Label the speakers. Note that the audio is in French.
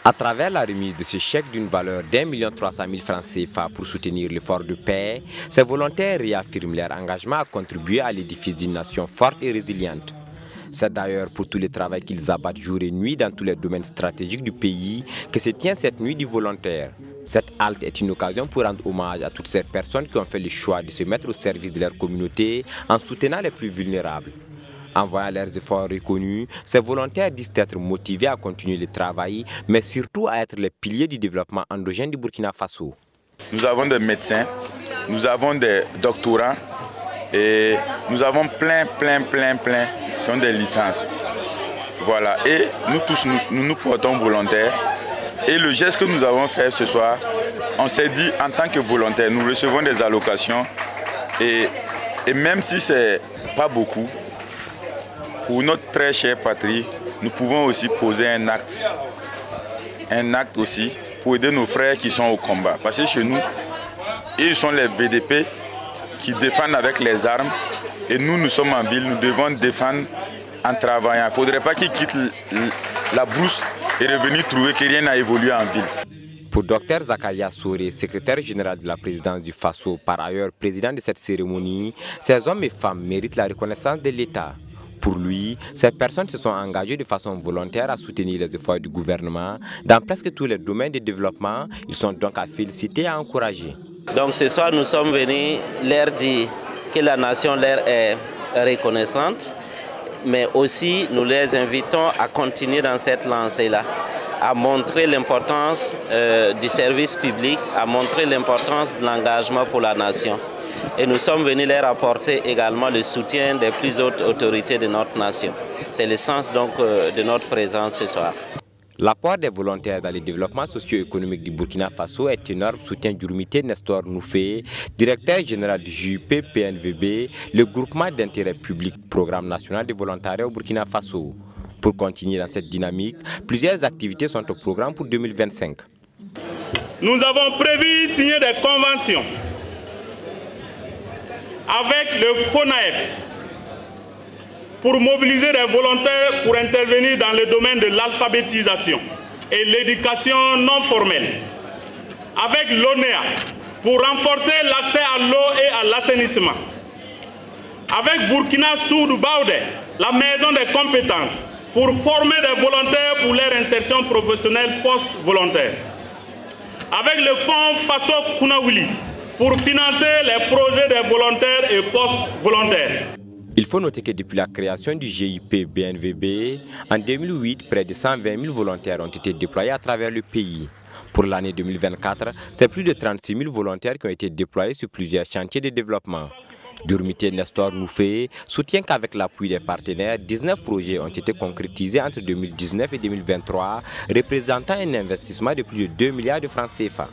Speaker 1: À travers la remise de ce chèque d'une valeur d'1 300 000 francs CFA pour soutenir l'effort de paix, ces volontaires réaffirment leur engagement à contribuer à l'édifice d'une nation forte et résiliente. C'est d'ailleurs pour tout le travail qu'ils abattent jour et nuit dans tous les domaines stratégiques du pays que se tient cette nuit du volontaire. Cette halte est une occasion pour rendre hommage à toutes ces personnes qui ont fait le choix de se mettre au service de leur communauté en soutenant les plus vulnérables. En voyant leurs efforts reconnus, ces volontaires disent être motivés à continuer le travail, mais surtout à être les piliers du développement endogène du Burkina Faso.
Speaker 2: Nous avons des médecins, nous avons des doctorants et nous avons plein qui ont des licences. Voilà, et nous tous, nous portons volontaires. Et le geste que nous avons fait ce soir, on s'est dit en tant que volontaires, nous recevons des allocations et même si ce n'est pas beaucoup, pour notre très chère patrie, nous pouvons aussi poser un acte aussi pour aider nos frères qui sont au combat. Parce que chez nous, ils sont les VDP qui défendent avec les armes et nous sommes en ville, nous devons défendre en travaillant. Il ne faudrait pas qu'ils quittent la brousse et revenir trouver que rien n'a évolué en ville.
Speaker 1: Pour Dr Zakaria Souré, secrétaire général de la présidence du Faso, par ailleurs président de cette cérémonie, ces hommes et femmes méritent la reconnaissance de l'État. Pour lui, ces personnes se sont engagées de façon volontaire à soutenir les efforts du gouvernement. Dans presque tous les domaines de développement, ils sont donc à féliciter et à encourager.
Speaker 3: Donc ce soir, nous sommes venus leur dire que la nation leur est reconnaissante, mais aussi nous les invitons à continuer dans cette lancée-là, à montrer l'importance du service public, à montrer l'importance de l'engagement pour la nation. Et nous sommes venus leur apporter également le soutien des plus hautes autorités de notre nation. C'est le sens donc de notre présence ce soir.
Speaker 1: L'apport des volontaires dans le développement socio-économique du Burkina Faso est énorme, soutient Durmité Nestor Noufé, directeur général du JUP-PNVB, le groupement d'intérêt public Programme national de volontariat au Burkina Faso. Pour continuer dans cette dynamique, plusieurs activités sont au programme pour 2025.
Speaker 4: Nous avons prévu signer des conventions avec le FONAEF pour mobiliser des volontaires pour intervenir dans le domaine de l'alphabétisation et l'éducation non formelle, avec l'ONEA pour renforcer l'accès à l'eau et à l'assainissement, avec Burkina Soud Baoudé, la maison des compétences, pour former des volontaires pour leur insertion professionnelle post-volontaire, avec le fonds Faso Kunawili pour financer les projets des volontaires et post-volontaires.
Speaker 1: Il faut noter que depuis la création du GIP-BNVB, en 2008, près de 120 000 volontaires ont été déployés à travers le pays. Pour l'année 2024, c'est plus de 36 000 volontaires qui ont été déployés sur plusieurs chantiers de développement. Durmité Nestor Noufé soutient qu'avec l'appui des partenaires, 19 projets ont été concrétisés entre 2019 et 2023, représentant un investissement de plus de 2 milliards de francs CFA.